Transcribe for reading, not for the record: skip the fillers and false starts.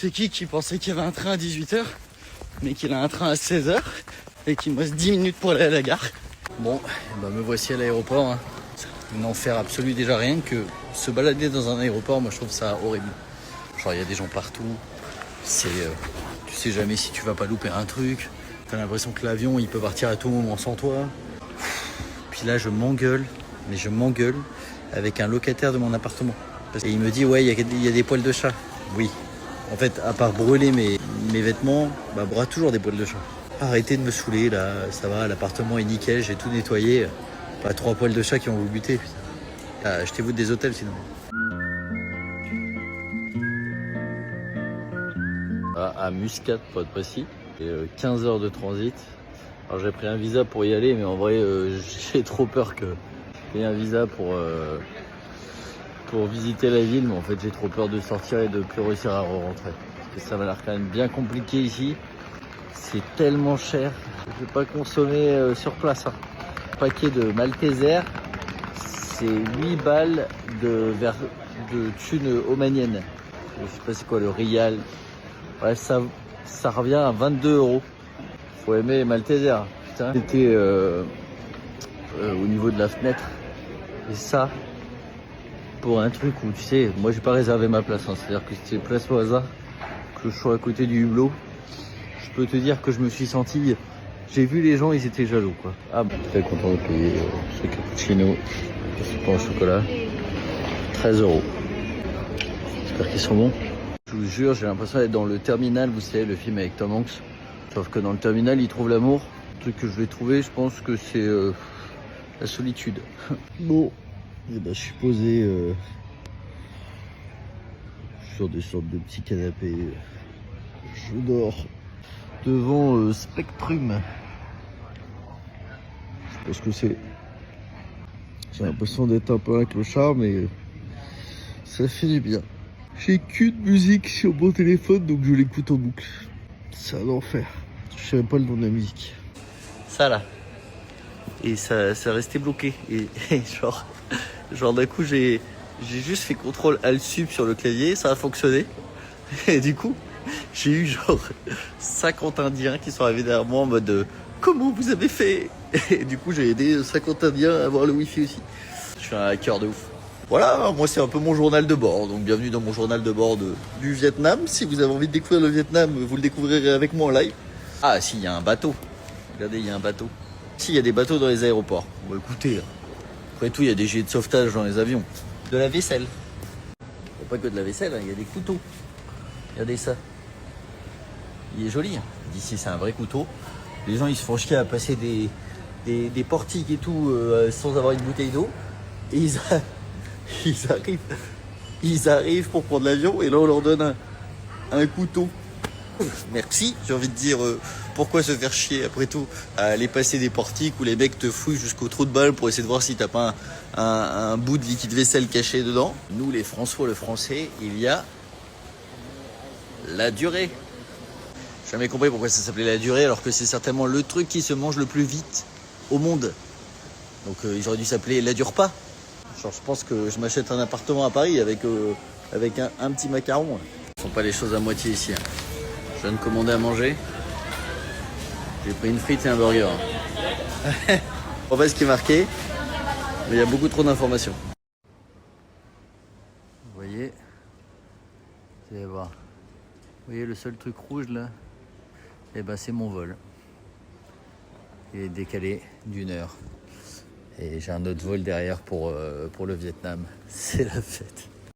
C'est qui pensait qu'il y avait un train à 18h, mais qu'il a un train à 16h et qu'il me reste 10 minutes pour aller à la gare. Bon, bah me voici à l'aéroport. Hein. N'en faire absolu déjà rien que se balader dans un aéroport, moi je trouve ça horrible. Genre il y a des gens partout, tu sais jamais si tu vas pas louper un truc, t'as l'impression que l'avion il peut partir à tout moment sans toi. Puis là je m'engueule avec un locataire de mon appartement. Et il me dit ouais il y a des poils de chat. Oui, en fait à part brûler mes vêtements, bah brûle toujours des poils de chat. Arrêtez de me saouler là, ça va, l'appartement est nickel, j'ai tout nettoyé. Pas 3 poils de chat qui vont vous buter, putain. Ah, achetez-vous des hôtels sinon. À Muscat pour être précis, et 15 heures de transit. Alors j'ai pris un visa pour y aller, mais en vrai j'ai trop peur que j'ai un visa pour visiter la ville, mais en fait j'ai trop peur de sortir et de plus réussir à rentrer. Parce que ça m'a l'air quand même bien compliqué ici. C'est tellement cher, je vais pas consommer sur place. Hein. Paquet de Malteser, c'est 8 balles de thunes omanienne. Je sais pas c'est quoi le rial. Ouais, ça revient à 22 €. Faut aimer les Malteser. Putain, c'était au niveau de la fenêtre. Et ça, pour un truc où tu sais, moi j'ai pas réservé ma place. Hein, c'est-à-dire que c'était place au hasard, que je sois à côté du hublot. Je peux te dire que je me suis senti. J'ai vu les gens, ils étaient jaloux quoi. Ah bon. Très content de payer ce cappuccino, ce pain au chocolat. 13 €. J'espère qu'ils sont bons. Je vous jure, j'ai l'impression d'être dans le terminal, vous savez, le film avec Tom Hanks. Sauf que dans le terminal, il trouve l'amour. Le truc que je vais trouver, je pense que c'est la solitude. Bon, et ben, je suis posé sur des sortes de petits canapés. Je dors devant Spectrum. Je pense que j'ai l'impression d'être un peu un clochard, mais ça fait du bien. J'ai qu'une musique sur mon téléphone, donc je l'écoute en boucle. C'est un enfer. Je savais pas le nom de la musique. Ça là. Et ça restait bloqué. Et genre d'un coup, j'ai juste fait CTRL Alt Sub sur le clavier, ça a fonctionné. Et du coup, j'ai eu genre 50 Indiens qui sont arrivés derrière moi en mode comment vous avez fait? Et du coup, j'ai aidé 50 Indiens à avoir le Wi-Fi aussi. Je suis un hacker de ouf. Voilà, moi c'est un peu mon journal de bord. Donc bienvenue dans mon journal de bord du Vietnam. Si vous avez envie de découvrir le Vietnam, vous le découvrirez avec moi en live. Ah si, il y a un bateau. Regardez, il y a un bateau. Si, il y a des bateaux dans les aéroports. Bon écoutez, après tout, il y a des gilets de sauvetage dans les avions. De la vaisselle. Il n'y a pas que de la vaisselle, il y a des couteaux. Regardez ça. Il est joli. D'ici, c'est un vrai couteau. Les gens, ils se font chier à passer des portiques et tout sans avoir une bouteille d'eau. Et ils arrivent pour prendre l'avion et là, on leur donne un couteau. Merci, j'ai envie de dire, pourquoi se faire chier après tout à aller passer des portiques où les mecs te fouillent jusqu'au trou de balle pour essayer de voir si t'as pas un bout de liquide vaisselle caché dedans. Nous les François, le français, il y a la durée. J'ai jamais compris pourquoi ça s'appelait la durée alors que c'est certainement le truc qui se mange le plus vite au monde. Donc ils auraient dû s'appeler la dure pas. Genre je pense que je m'achète un appartement à Paris avec un petit macaron. Ils font pas les choses à moitié ici. Hein. Je viens de commander à manger. J'ai pris une frite et un burger. Je sais pas ce qui est marqué, mais il y a beaucoup trop d'informations. Vous voyez, vous allez voir. Vous voyez le seul truc rouge là, et ben c'est mon vol. Il est décalé d'1 heure. Et j'ai un autre vol derrière pour le Vietnam. C'est la fête.